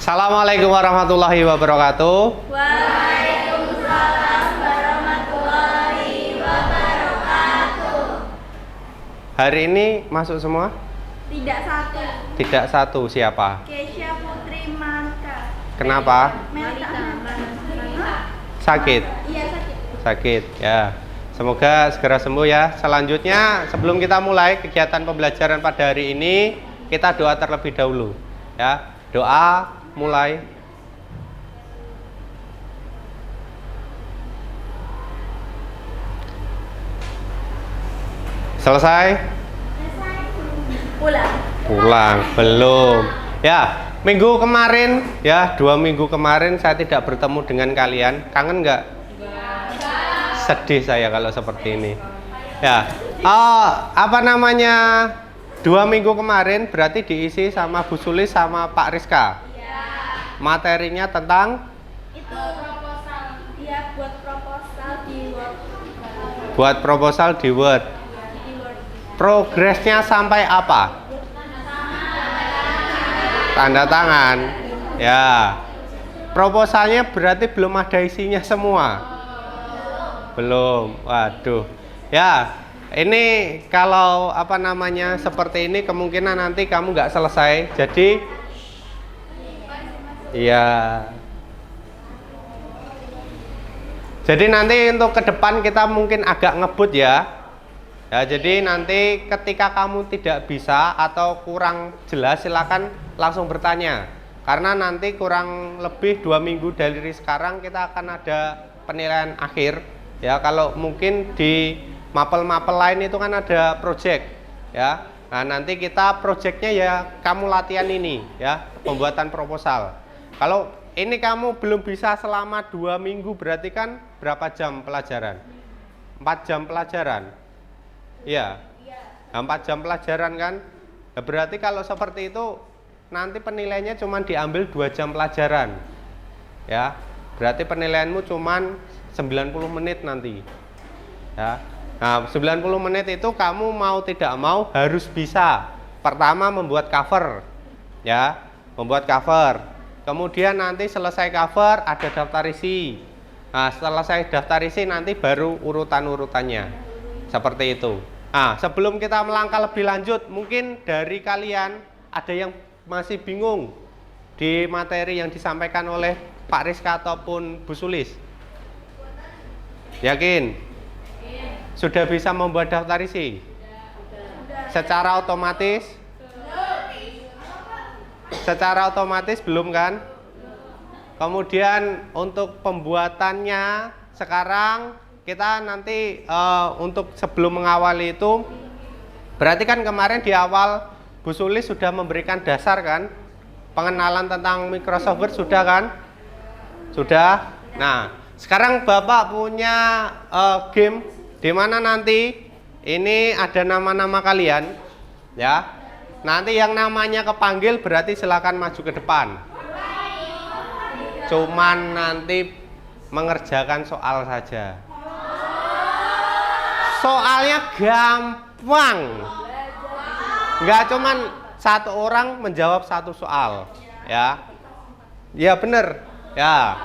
Assalamualaikum warahmatullahi wabarakatuh. Waalaikumsalam warahmatullahi wabarakatuh. Hari ini masuk semua? Tidak satu. Tidak satu, siapa? Kesha Putri Manka. Kenapa? Sakit? Iya, sakit. Sakit, ya. Semoga segera sembuh ya. Selanjutnya, sebelum kita mulai kegiatan pembelajaran pada hari ini, kita doa terlebih dahulu. Ya, doa mulai. Selesai? Pulang. Pulang, belum. Ya, minggu kemarin, ya 2 minggu kemarin saya tidak bertemu dengan kalian. Kangen nggak? Sedih saya kalau seperti ini. Ya, apa namanya? 2 minggu kemarin berarti diisi sama Bu Sulis sama Pak Rizka. Materinya tentang? Itu proposal. Iya, buat proposal di Word. Buat proposal di Word. Progresnya sampai apa? Tanda tangan. Ya. Proposalnya berarti belum ada isinya semua. Belum. Waduh. Ya, ini kalau apa namanya seperti ini kemungkinan nanti kamu nggak selesai. Jadi ya. Jadi nanti untuk ke depan kita mungkin agak ngebut ya. Ya, jadi nanti ketika kamu tidak bisa atau kurang jelas silakan langsung bertanya. Karena nanti kurang lebih 2 minggu dari sekarang kita akan ada penilaian akhir. Ya, kalau mungkin di mapel-mapel lain itu kan ada project. Ya, nah nanti kita projectnya ya kamu latihan ini ya pembuatan proposal. Kalau ini kamu belum bisa selama 2 minggu berarti kan berapa jam pelajaran? 4 jam pelajaran. Iya, 4 jam pelajaran kan. Nah, berarti kalau seperti itu nanti penilaiannya cuma diambil 2 jam pelajaran. Ya, berarti penilaianmu cuma 90 menit nanti. Ya. Nah, 90 menit itu kamu mau tidak mau harus bisa. Pertama membuat cover. Ya, membuat cover. Kemudian nanti selesai cover ada daftar isi. Nah, selesai daftar isi nanti baru urutan-urutannya. Seperti itu. Nah, sebelum kita melangkah lebih lanjut, mungkin dari kalian ada yang masih bingung di materi yang disampaikan oleh Pak Rizka ataupun Bu Sulis. Yakin? Sudah bisa membuat daftar isi? Secara otomatis? Secara otomatis belum kan? Kemudian untuk pembuatannya sekarang kita nanti untuk sebelum mengawali itu berarti kan kemarin di awal Bu Sulis sudah memberikan dasar kan, pengenalan tentang Microsoft Word sudah kan? Sudah. Nah, sekarang Bapak punya game di mana nanti ini ada nama-nama kalian ya. Nanti yang namanya kepanggil berarti silakan maju ke depan. Cuman nanti mengerjakan soal saja. Soalnya gampang. Nggak cuman satu orang menjawab satu soal, ya. Ya bener, ya.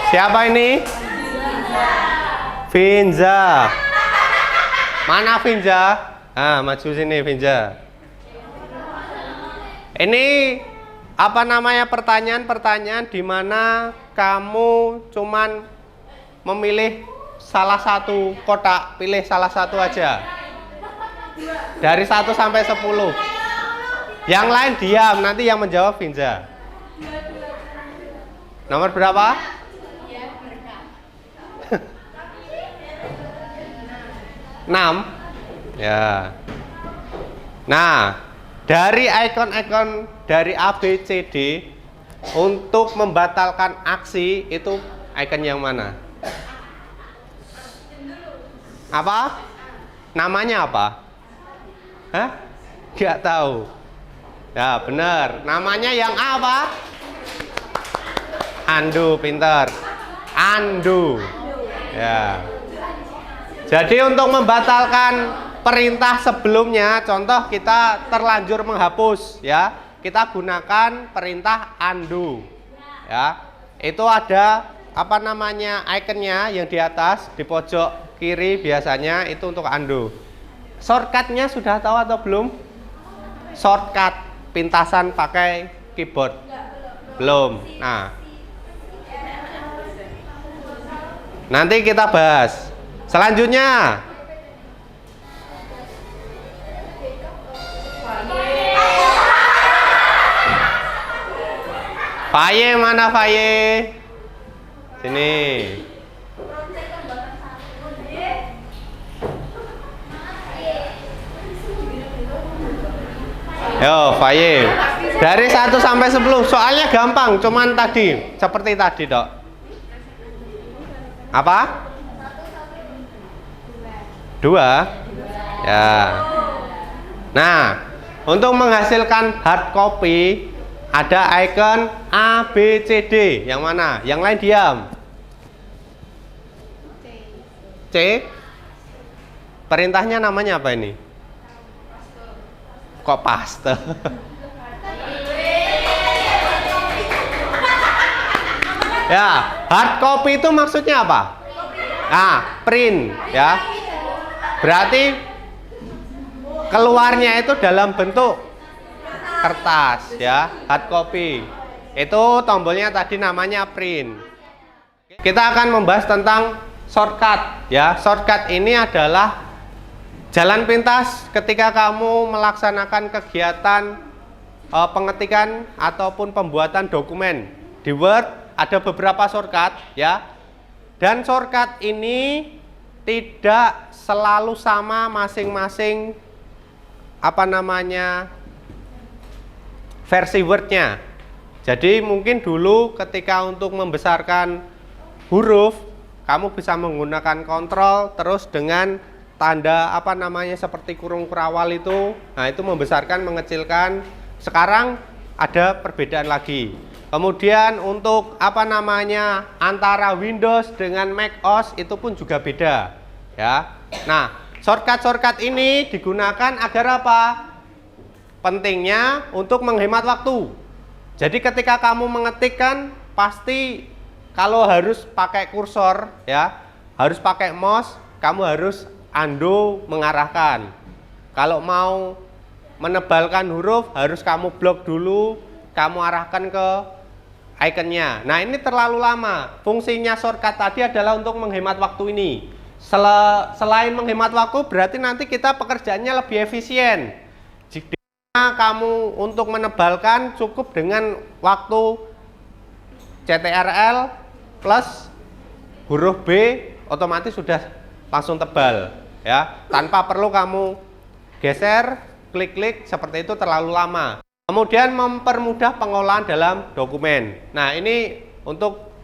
Siapa ini? Vinza. Mana Vinza? Ah, maju sini Vinza. Ini apa namanya pertanyaan-pertanyaan di mana kamu cuman memilih salah satu kotak, pilih salah satu aja. Dari 1 sampai 10. Yang lain diam, nanti yang menjawab Vinza. Nomor berapa? 6. Ya. Nah, dari ikon-ikon dari A, B, C, D untuk membatalkan aksi itu ikon yang mana? Apa? Namanya apa? Hah? Gak tahu. Ya benar. Namanya yang A apa? Undo, pintar. Undo. Ya. Jadi untuk membatalkan perintah sebelumnya, contoh kita terlanjur menghapus ya, kita gunakan perintah undo ya. Itu ada apa namanya ikonnya yang di atas di pojok kiri, biasanya itu untuk undo. Shortcutnya sudah tahu atau belum? Shortcut pintasan pakai keyboard belum. Nah, nanti kita bahas. Selanjutnya, Faye mana Faye? Sini. Yo, Faye. Dari 1 sampai 10. Soalnya gampang, cuman tadi seperti tadi, Dok. Apa? 2. Ya. Nah, untuk menghasilkan hard copy ada icon A, B, C, D. Yang mana? Yang lain diam. C. Perintahnya namanya apa ini? Kok paste? Ya, hard copy itu maksudnya apa? Nah, print ya. Berarti keluarnya itu dalam bentuk kertas ya, hard copy. Itu tombolnya tadi namanya print. Kita akan membahas tentang shortcut ya. Shortcut ini adalah jalan pintas ketika kamu melaksanakan kegiatan pengetikan ataupun pembuatan dokumen di Word. Ada beberapa shortcut ya. Dan shortcut ini tidak selalu sama masing-masing apa namanya versi Word-nya. Jadi mungkin dulu ketika untuk membesarkan huruf kamu bisa menggunakan kontrol terus dengan tanda apa namanya seperti kurung kurawal itu. Nah, itu membesarkan, mengecilkan. Sekarang ada perbedaan lagi. Kemudian untuk apa namanya antara Windows dengan Mac OS itu pun juga beda ya. Nah, shortcut ini digunakan agar apa? Pentingnya untuk menghemat waktu. Jadi ketika kamu mengetikkan pasti kalau harus pakai kursor ya, harus pakai mouse, kamu harus undo mengarahkan. Kalau mau menebalkan huruf harus kamu blok dulu, kamu arahkan ke ikonnya. Nah, ini terlalu lama. Fungsinya shortcut tadi adalah untuk menghemat waktu ini. Selain menghemat waktu, berarti nanti kita pekerjaannya lebih efisien. Jika kamu untuk menebalkan cukup dengan waktu CTRL plus huruf B, otomatis sudah langsung tebal ya. Tanpa perlu kamu geser, klik-klik seperti itu terlalu lama. Kemudian mempermudah pengolahan dalam dokumen. Nah, ini untuk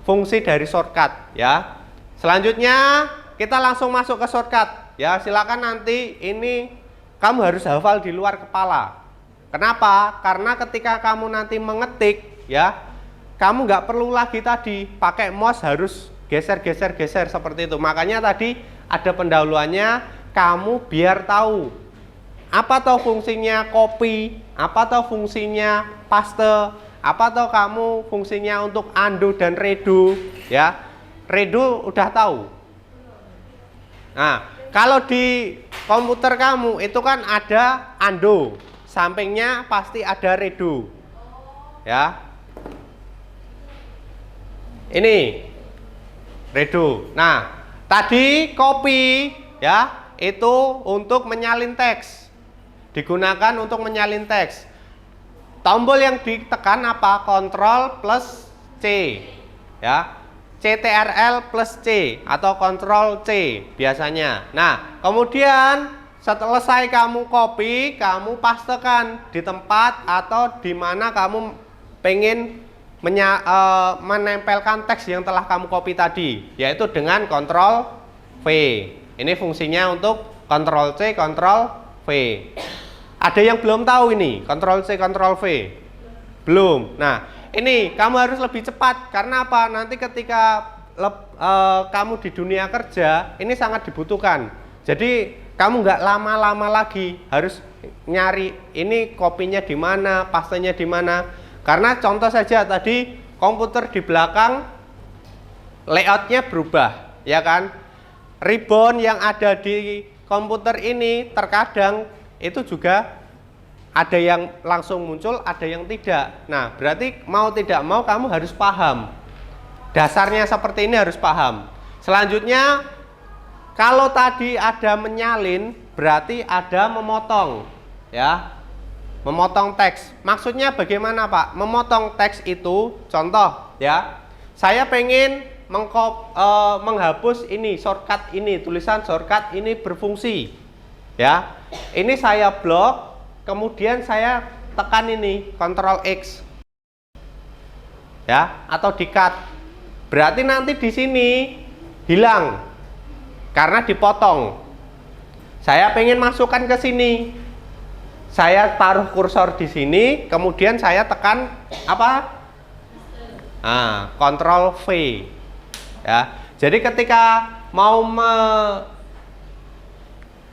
fungsi dari shortcut ya. Selanjutnya kita langsung masuk ke shortcut ya. Silakan nanti ini kamu harus hafal di luar kepala. Kenapa? Karena ketika kamu nanti mengetik ya, kamu nggak perlu lagi tadi pakai mouse harus geser seperti itu. Makanya tadi ada pendahuluannya, kamu biar tahu apa tahu fungsinya copy, apa tahu fungsinya paste, apa tahu kamu fungsinya untuk undo dan redo ya. Redo udah tahu. Nah, kalau di komputer kamu itu kan ada undo, sampingnya pasti ada redo ya. Ini redo. Nah, tadi copy ya, itu untuk menyalin teks. Digunakan untuk menyalin teks. Tombol yang ditekan apa? Ctrl plus C ya. CTRL plus C atau Ctrl C biasanya. Nah, kemudian selesai kamu copy, kamu pastekan di tempat atau di mana kamu pengen menempelkan teks yang telah kamu copy tadi, yaitu dengan Ctrl V. Ini fungsinya untuk Ctrl C, Ctrl V. Ada yang belum tahu ini Ctrl C, Ctrl V? Belum. Nah, ini kamu harus lebih cepat. Karena apa? Nanti ketika kamu di dunia kerja ini sangat dibutuhkan. Jadi kamu nggak lama-lama lagi harus nyari ini kopinya di mana, pastanya di mana. Karena contoh saja tadi komputer di belakang layoutnya berubah, ya kan? Ribbon yang ada di komputer ini terkadang itu juga ada yang langsung muncul, ada yang tidak. Nah, berarti mau tidak mau kamu harus paham. Dasarnya seperti ini harus paham. Selanjutnya, kalau tadi ada menyalin, berarti ada memotong, ya. Memotong teks. Maksudnya bagaimana, Pak? Memotong teks itu, contoh, ya. Saya pengen menghapus ini, shortcut ini, tulisan shortcut ini berfungsi, ya. Ini saya blok, kemudian saya tekan ini, Ctrl X, ya, atau di cut. Berarti nanti di sini hilang karena dipotong. Saya pengen masukkan ke sini, saya taruh kursor di sini, kemudian saya tekan apa? Nah, Ctrl V. Ya. Jadi ketika mau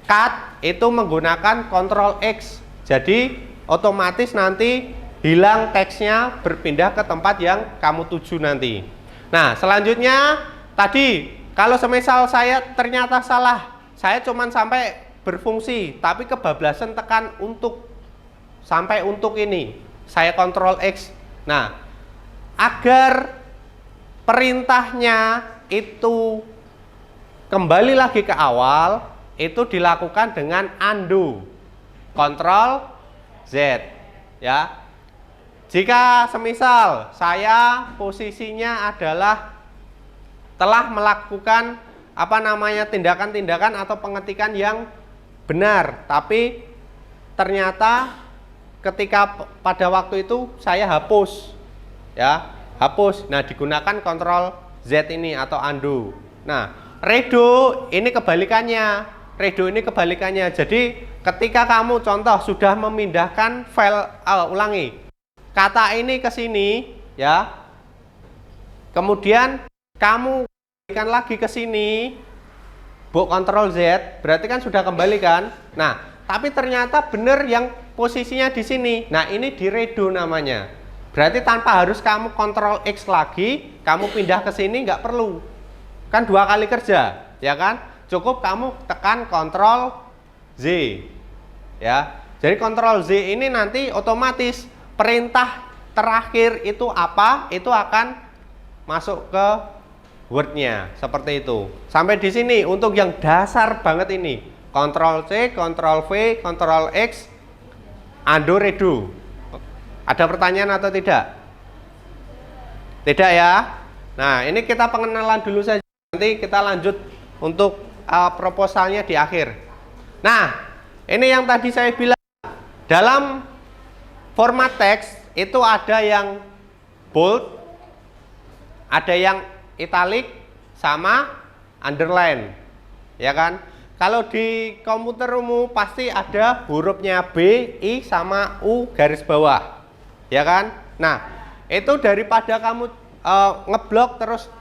cut itu menggunakan Ctrl X. Jadi otomatis nanti hilang teksnya, berpindah ke tempat yang kamu tuju nanti. Nah, selanjutnya tadi kalau semisal saya ternyata salah, saya cuman sampai berfungsi, tapi kebablasan tekan untuk sampai untuk ini, saya Ctrl X. Nah, agar perintahnya itu kembali lagi ke awal, itu dilakukan dengan undo, Ctrl Z, ya. Jika semisal saya posisinya adalah telah melakukan apa namanya tindakan-tindakan atau pengetikan yang benar, tapi ternyata ketika pada waktu itu saya hapus, ya, hapus. Nah, digunakan Ctrl Z ini atau undo. Nah, redo ini kebalikannya. Redo ini kebalikannya. Jadi ketika kamu contoh sudah memindahkan file, ulangi, kata ini ke sini, ya. Kemudian kamu kembalikan lagi ke sini, Ctrl Z, berarti kan sudah kembali kan? Nah, tapi ternyata benar yang posisinya di sini. Nah, ini di redo namanya. Berarti tanpa harus kamu Ctrl X lagi, kamu pindah ke sini nggak perlu. Kan 2 kali kerja, ya kan? Cukup kamu tekan Ctrl Z. Ya. Jadi Ctrl Z ini nanti otomatis perintah terakhir itu apa? Itu akan masuk ke Word-nya seperti itu. Sampai di sini untuk yang dasar banget ini. Ctrl C, Ctrl V, Ctrl X, undo, redo. Ada pertanyaan atau tidak? Tidak ya? Nah, ini kita pengenalan dulu saja. Nanti kita lanjut untuk proposalnya di akhir. Nah, ini yang tadi saya bilang. Dalam format teks itu ada yang bold, ada yang italic, sama underline. Ya kan? Kalau di komputer umum pasti ada hurufnya B, I, sama U garis bawah. Ya kan? Nah, itu daripada kamu ngeblok terus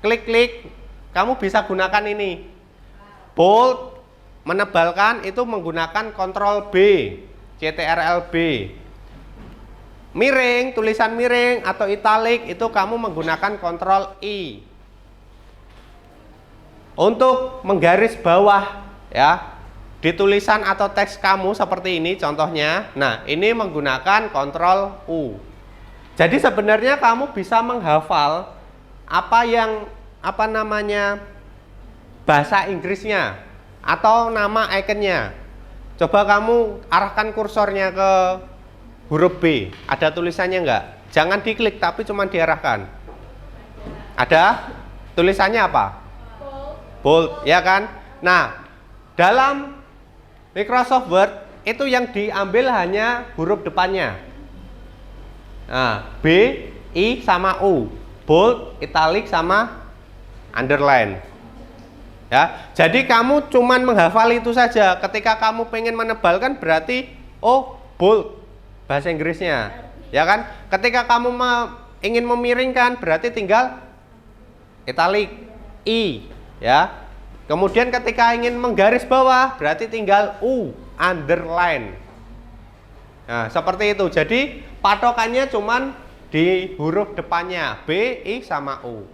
klik-klik, kamu bisa gunakan ini. Bold, menebalkan itu menggunakan Ctrl B, Ctrl B. Miring, tulisan miring atau italic itu kamu menggunakan Ctrl I. Untuk menggaris bawah, ya, di tulisan atau teks kamu seperti ini contohnya. Nah, ini menggunakan Ctrl U. Jadi sebenarnya kamu bisa menghafal apa yang bahasa Inggrisnya atau nama ikonnya. Coba kamu arahkan kursornya ke huruf B. Ada tulisannya enggak? Jangan diklik tapi cuma diarahkan. Ada tulisannya apa? Bold, ya kan? Nah, dalam Microsoft Word itu yang diambil hanya huruf depannya. Nah, B, I, sama U. Bold, italic, sama underline. Ya, jadi kamu cuman menghafal itu saja. Ketika kamu pengen menebalkan berarti bold bahasa Inggrisnya, ya kan? Ketika kamu ingin memiringkan berarti tinggal italic I, ya. Kemudian ketika ingin menggaris bawah, berarti tinggal U, underline. Nah, seperti itu. Jadi patokannya cuman di huruf depannya, B, I, sama U.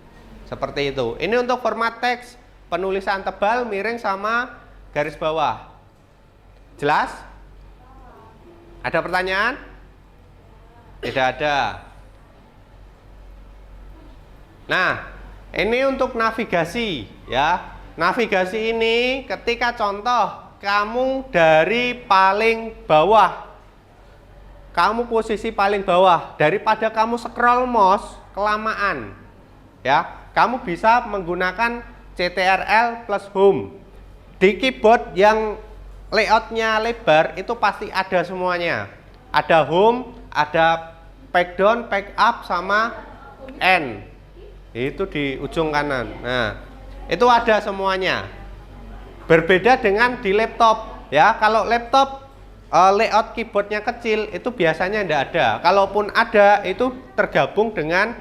Seperti itu. Ini untuk format teks, penulisan tebal, miring, sama garis bawah. Jelas? Ada pertanyaan? Tidak ada. Nah, ini untuk navigasi ya. Navigasi ini ketika contoh kamu dari paling bawah, kamu posisi paling bawah, daripada kamu scroll mouse kelamaan ya, kamu bisa menggunakan CTRL plus home. Di keyboard yang layoutnya lebar itu pasti ada semuanya, ada home, ada back down, back up, sama N, itu di ujung kanan. Nah, itu ada semuanya. Berbeda dengan di laptop ya. Kalau laptop layout keyboardnya kecil, itu biasanya tidak ada. Kalaupun ada, itu tergabung dengan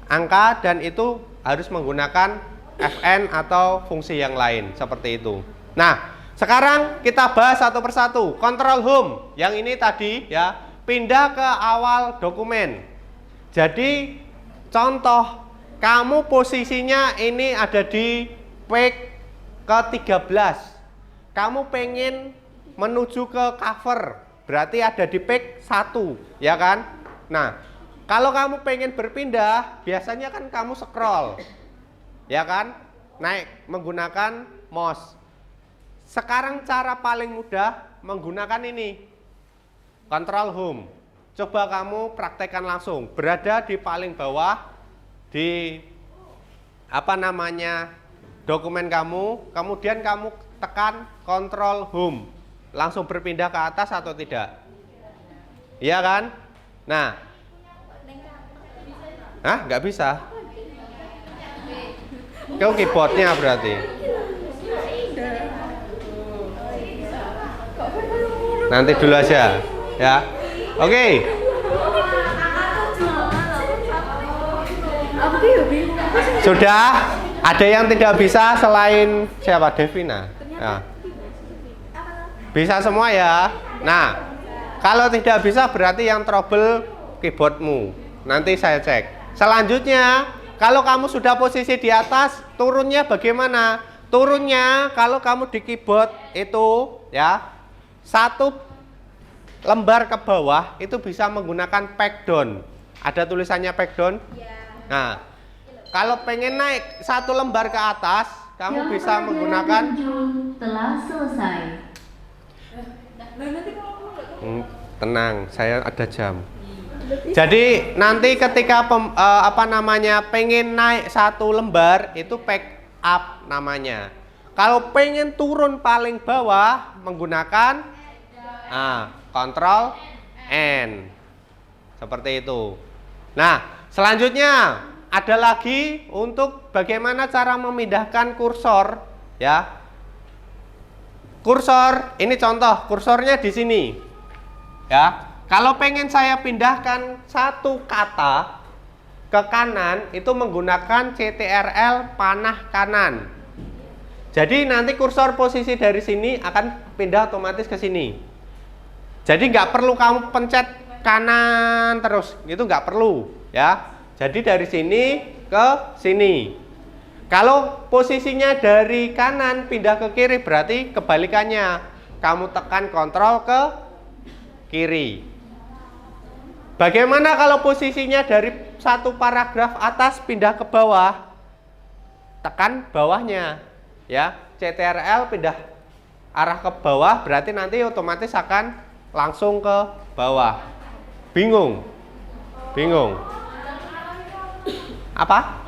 angka dan itu harus menggunakan FN atau fungsi yang lain seperti itu. Nah, sekarang kita bahas satu persatu. Control Home yang ini tadi ya, pindah ke awal dokumen. Jadi contoh, kamu posisinya ini ada di page ke-13. Kamu pengen menuju ke cover, berarti ada di page 1, ya kan? Nah, kalau kamu pengen berpindah, biasanya kan kamu scroll, ya kan? Naik menggunakan mouse. Sekarang cara paling mudah menggunakan ini, Control Home. Coba kamu praktekkan langsung, berada di paling bawah, di dokumen kamu, kemudian kamu tekan Control Home, langsung berpindah ke atas atau tidak? Iya kan? Nah, nggak bisa. Kau keyboardnya berarti. Nanti dulu aja, ya. Oke. Sudah? Ada yang tidak bisa selain siapa? Devina? Ya. Bisa semua ya? Nah, kalau tidak bisa berarti yang trouble keyboardmu. Nanti saya cek. Selanjutnya, kalau kamu sudah posisi di atas, turunnya bagaimana? Turunnya kalau kamu di keyboard itu ya, satu lembar ke bawah itu bisa menggunakan back down. Ada tulisannya back down? Nah, kalau pengen naik satu lembar ke atas, kamu bisa menggunakan telah selesai. Tenang, saya ada jam. Jadi nanti ketika pengen naik satu lembar itu back up namanya. Kalau pengen turun paling bawah menggunakan Control N. Seperti itu. Nah, selanjutnya ada lagi untuk bagaimana cara memindahkan kursor ya. Kursor, ini contoh kursornya di sini. Ya. Kalau pengen saya pindahkan satu kata ke kanan itu menggunakan CTRL panah kanan. Jadi nanti kursor posisi dari sini akan pindah otomatis ke sini. Jadi nggak perlu kamu pencet kanan terus, itu nggak perlu ya. Jadi dari sini ke sini. Kalau posisinya dari kanan pindah ke kiri berarti kebalikannya. Kamu tekan kontrol ke kiri. Bagaimana kalau posisinya dari satu paragraf atas pindah ke bawah? Tekan bawahnya ya. CTRL pindah arah ke bawah berarti nanti otomatis akan langsung ke bawah. Bingung? Bingung? Apa?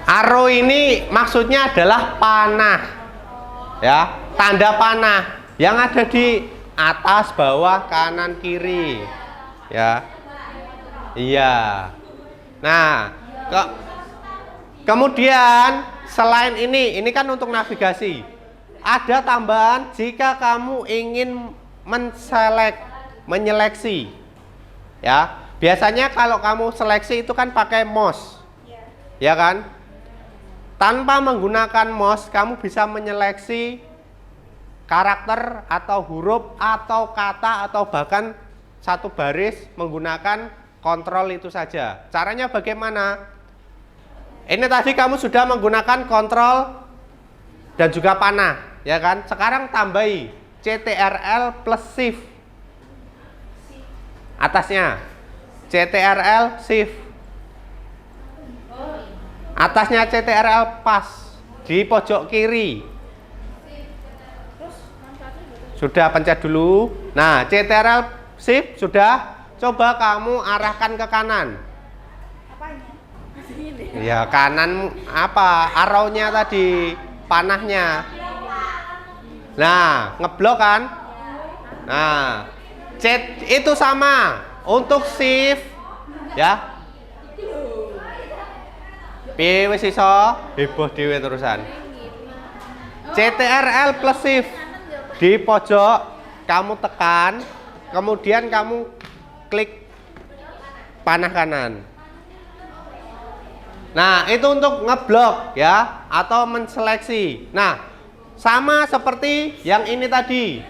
Arrow ini maksudnya adalah panah. Ya, tanda panah yang ada di atas, bawah, kanan, kiri. Ya. Iya. Nah, kemudian selain ini kan untuk navigasi. Ada tambahan jika kamu ingin menyeleksi. Ya. Biasanya kalau kamu seleksi itu kan pakai mouse. Ya kan? Tanpa menggunakan mouse, kamu bisa menyeleksi karakter atau huruf atau kata atau bahkan satu baris menggunakan kontrol itu saja. Caranya bagaimana? Ini tadi kamu sudah menggunakan kontrol dan juga panah, ya kan? Sekarang tambahi CTRL plus shift. Atasnya CTRL shift. Atasnya CTRL pas di pojok kiri. Sudah pencet dulu. Nah, CTRL shift sudah. Coba kamu arahkan ke kanan. Apanya? Ya, kanan apa? Arrow-nya tadi, panahnya. Nah, ngeblok kan? Nah, itu sama. Untuk shift ya. Piye wis iso? Heboh dhewe terusan. CTRL plus shift di pojok kamu tekan, kemudian kamu klik panah kanan. Nah, itu untuk ngeblok ya atau menseleksi. Nah, sama seperti yang ini tadi.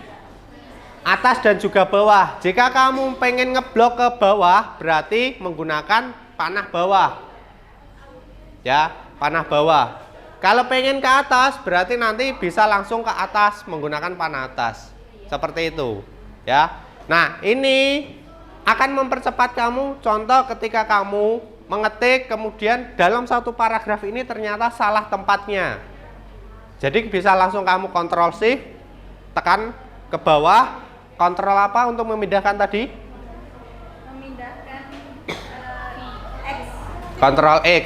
Atas dan juga bawah. Jika kamu pengen ngeblok ke bawah, berarti menggunakan panah bawah. Ya, panah bawah. Kalau pengen ke atas, berarti nanti bisa langsung ke atas menggunakan panah atas. Seperti itu, ya. Nah, ini akan mempercepat kamu. Contoh ketika kamu mengetik, kemudian dalam satu paragraf ini ternyata salah tempatnya. Jadi bisa langsung kamu kontrol shift, tekan ke bawah, kontrol apa untuk memindahkan tadi? Memindahkan X. Kontrol X.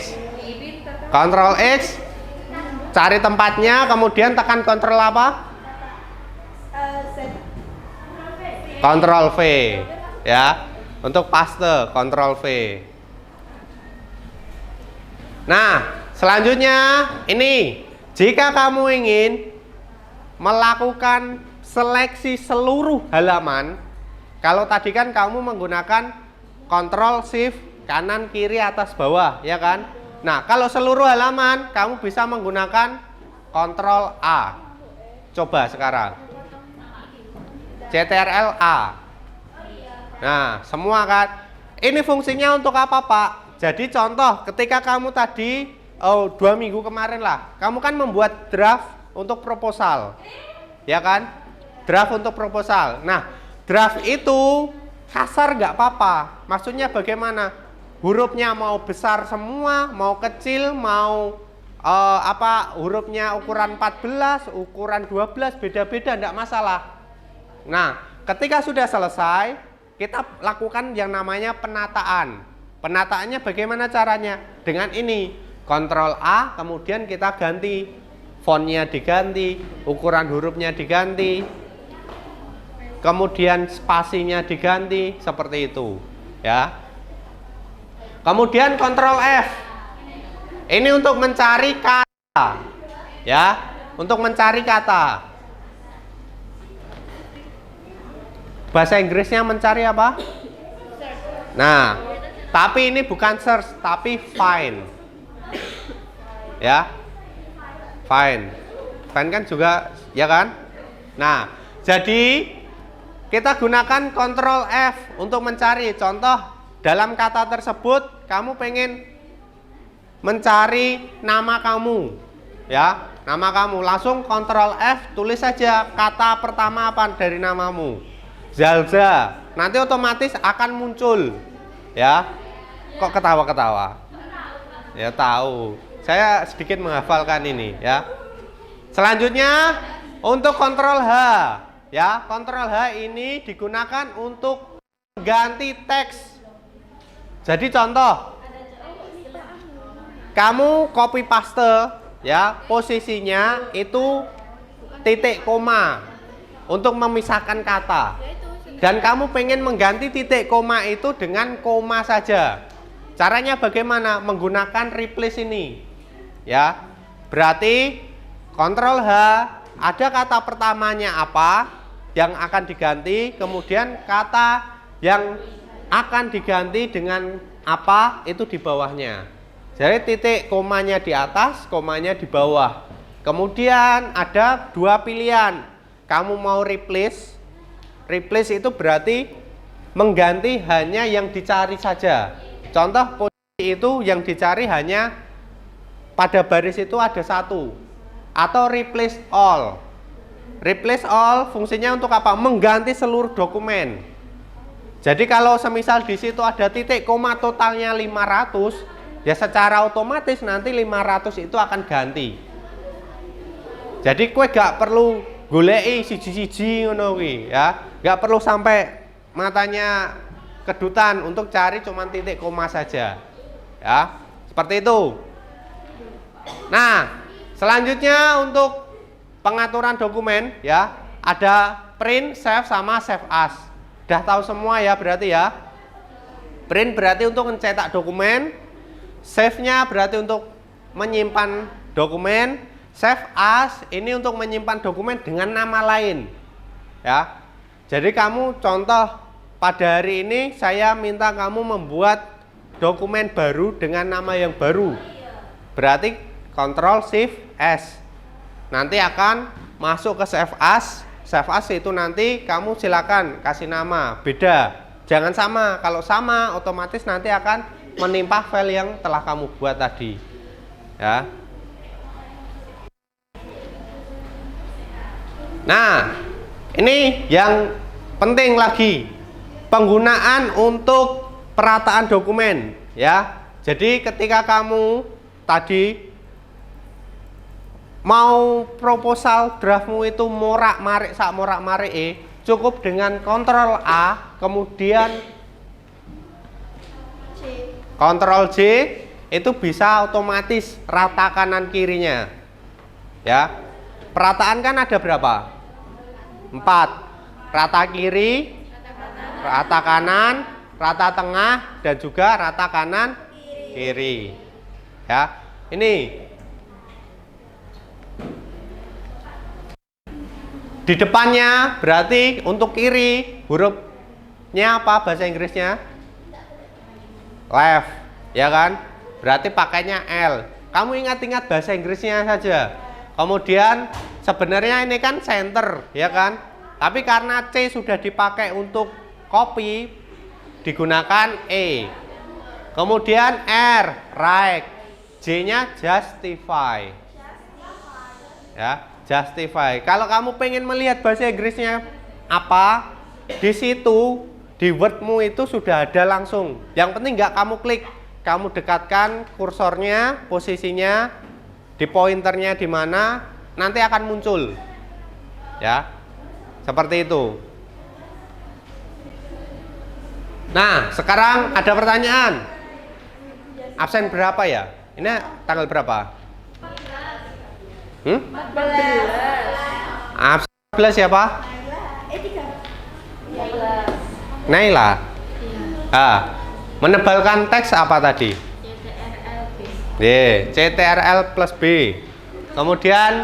Kontrol X, cari tempatnya, kemudian tekan kontrol apa? Z. Kontrol V, ya. Untuk paste, kontrol V. Nah, selanjutnya ini, jika kamu ingin melakukan seleksi seluruh halaman, kalau tadi kan kamu menggunakan kontrol shift kanan kiri atas bawah, ya kan? Nah, kalau seluruh halaman kamu bisa menggunakan kontrol A. Coba sekarang. CTRL A. Nah, semua kan. Ini fungsinya untuk apa, Pak? Jadi contoh ketika kamu tadi 2 minggu kemarin lah, kamu kan membuat draft untuk proposal. Ya kan? Draft untuk proposal. Nah, draft itu kasar nggak apa-apa. Maksudnya bagaimana? Hurufnya mau besar semua, mau kecil, mau hurufnya ukuran 14, ukuran 12, beda-beda, enggak masalah. Nah, ketika sudah selesai, kita lakukan yang namanya penataan. Penataannya bagaimana caranya? Dengan ini, Ctrl A, kemudian kita ganti, fontnya diganti, ukuran hurufnya diganti, kemudian spasinya diganti, seperti itu, ya. Kemudian Ctrl F. Ini untuk mencari kata. Ya, untuk mencari kata. Bahasa Inggrisnya mencari apa? Nah, tapi ini bukan search, tapi find. Ya. Find. Find kan juga, ya kan? Nah, jadi kita gunakan Ctrl F untuk mencari. Contoh, dalam kata tersebut kamu pengen mencari nama kamu, ya, nama kamu, langsung Ctrl F, tulis saja kata pertama apa dari namamu. Zalza, nanti otomatis akan muncul, ya. Kok ketawa-ketawa? Ya tahu, saya sedikit menghafalkan ini, ya. Selanjutnya untuk Ctrl H, ya, Ctrl H ini digunakan untuk ganti teks. Jadi contoh, kamu copy paste, ya, posisinya itu titik koma untuk memisahkan kata. Dan kamu pengen mengganti titik koma itu dengan koma saja. Caranya bagaimana? Menggunakan replace ini, ya. Berarti Ctrl H, ada kata pertamanya apa yang akan diganti, kemudian kata yang akan diganti dengan apa itu di bawahnya. Jadi titik komanya di atas, komanya di bawah. Kemudian ada dua pilihan. Kamu mau replace. Replace itu berarti mengganti hanya yang dicari saja. Contoh posisi itu yang dicari hanya pada baris itu ada satu. Atau replace all. Replace all fungsinya untuk apa? Mengganti seluruh dokumen. Jadi kalau semisal di situ ada titik koma totalnya 500, ya secara otomatis nanti 500 itu akan ganti. Jadi kue gak perlu goleki siji-siji ngono kuwi ya. Gak perlu sampai matanya kedutan untuk cari cuman titik koma saja. Ya, seperti itu. Nah, selanjutnya untuk pengaturan dokumen ya, ada print, save sama save as. Udah tahu semua ya berarti ya. Print berarti untuk mencetak dokumen, save-nya berarti untuk menyimpan dokumen, save as ini untuk menyimpan dokumen dengan nama lain. Ya. Jadi kamu contoh pada hari ini saya minta kamu membuat dokumen baru dengan nama yang baru. Berarti Ctrl Shift S. Nanti akan masuk ke save as. Save as itu nanti kamu silakan kasih nama beda. Jangan sama. Kalau sama otomatis nanti akan menimpa file yang telah kamu buat tadi. Ya. Nah, ini yang penting lagi. Penggunaan untuk perataan dokumen, ya. Jadi ketika kamu tadi mau proposal draftmu itu morak-marik sak morak-marik cukup dengan Ctrl A kemudian Ctrl J itu bisa otomatis rata kanan kirinya ya. Perataan kan ada berapa? 4. Rata kiri, rata kanan, rata tengah dan juga rata kanan kiri ya. Ini di depannya berarti untuk kiri hurufnya apa bahasa Inggrisnya? Left, ya kan? Berarti pakainya L. Kamu ingat-ingat bahasa Inggrisnya saja. Kemudian sebenarnya ini kan center, ya kan? Tapi karena C sudah dipakai untuk copy, digunakan E. Kemudian R, right. J-nya justify. Ya. Justify. Kalau kamu pengen melihat bahasa Inggrisnya apa, di situ di Wordmu itu sudah ada langsung. Yang penting nggak kamu klik, kamu dekatkan kursornya, posisinya di pointernya di mana, nanti akan muncul. Ya, seperti itu. Nah, sekarang ada pertanyaan. Absen berapa ya? Ini tanggal berapa? 14. Absen 14 siapa? 13. Naila. Menebalkan teks apa tadi? CTRL plus B. Kemudian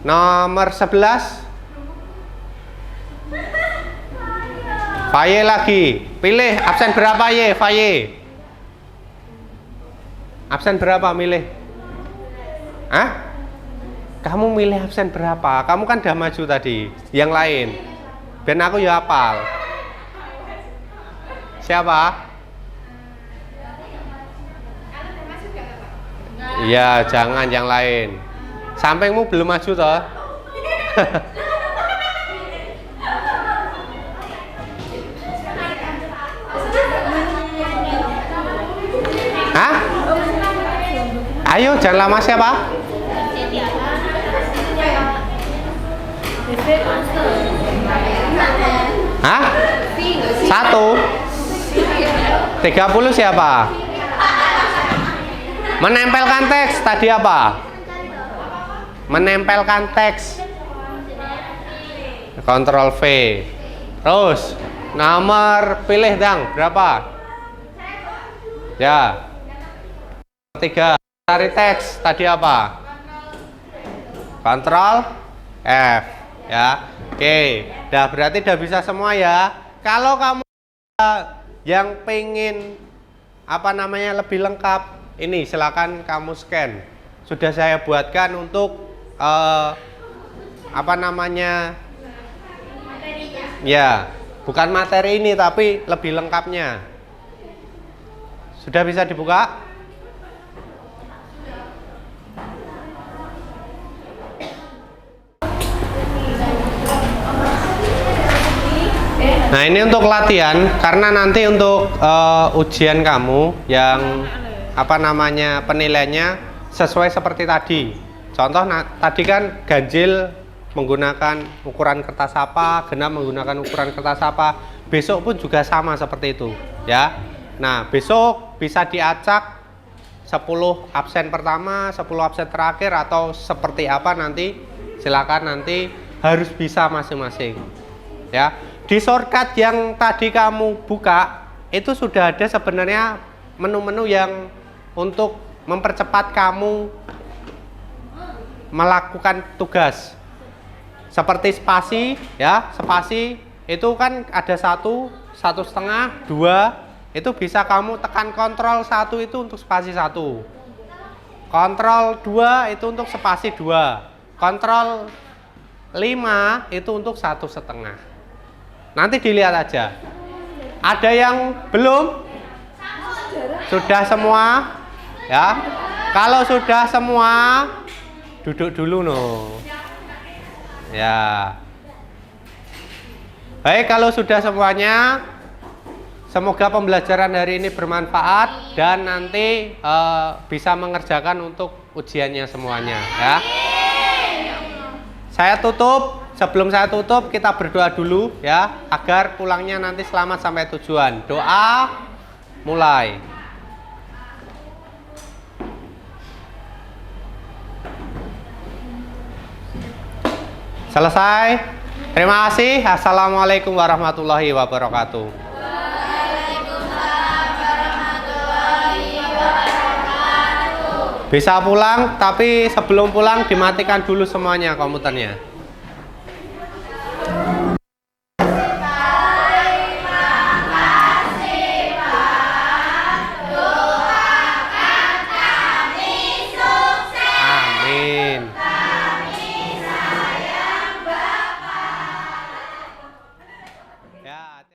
nomor 11 Faye lagi. Pilih absen berapa ye Faye? Absen berapa milih? Hah? Kamu milih absen berapa? Kamu kan udah maju tadi. Yang lain. Ben aku ya hafal. Siapa? Iya, jangan yang lain. Sampingmu belum maju toh? Hah? Ayo, jangan lama siapa? Hah? 1 30 siapa? Menempelkan teks tadi apa? Menempelkan teks. Ctrl V. Terus nomor pilih dang berapa? Ya. 3. Cari teks tadi apa? Ctrl F. Ya. Oke, dah berarti udah bisa semua ya. Kalau kamu yang pengen apa namanya lebih lengkap, ini silakan kamu scan. Sudah saya buatkan untuk apa namanya, ya bukan materi ini tapi lebih lengkapnya. Sudah bisa dibuka? Nah, ini untuk latihan, karena nanti untuk ujian kamu yang apa namanya penilaiannya sesuai seperti tadi. Contoh tadi kan ganjil menggunakan ukuran kertas apa, genap menggunakan ukuran kertas apa. Besok pun juga sama seperti itu, ya. Nah, besok bisa diacak 10 absen pertama, 10 absen terakhir atau seperti apa nanti, silakan nanti harus bisa masing-masing. Ya. Di shortcut yang tadi kamu buka, itu sudah ada sebenarnya menu-menu yang untuk mempercepat kamu melakukan tugas. Seperti spasi, ya, spasi itu kan ada 1, 1,5, 2, itu bisa kamu tekan kontrol 1 itu untuk spasi 1. Kontrol 2 itu untuk spasi 2. Kontrol 5 itu untuk 1,5. Nanti dilihat aja. Ada yang belum? Sudah semua? Ya. Kalau sudah semua, duduk dulu no. Ya. Baik, kalau sudah semuanya, semoga pembelajaran hari ini bermanfaat dan nanti bisa mengerjakan untuk ujiannya semuanya, ya. Saya tutup. Sebelum saya tutup, kita berdoa dulu ya, agar pulangnya nanti selamat sampai tujuan. Doa mulai. Selesai. Terima kasih. Assalamualaikum warahmatullahi wabarakatuh. Bisa pulang, tapi sebelum pulang dimatikan dulu semuanya komputernya.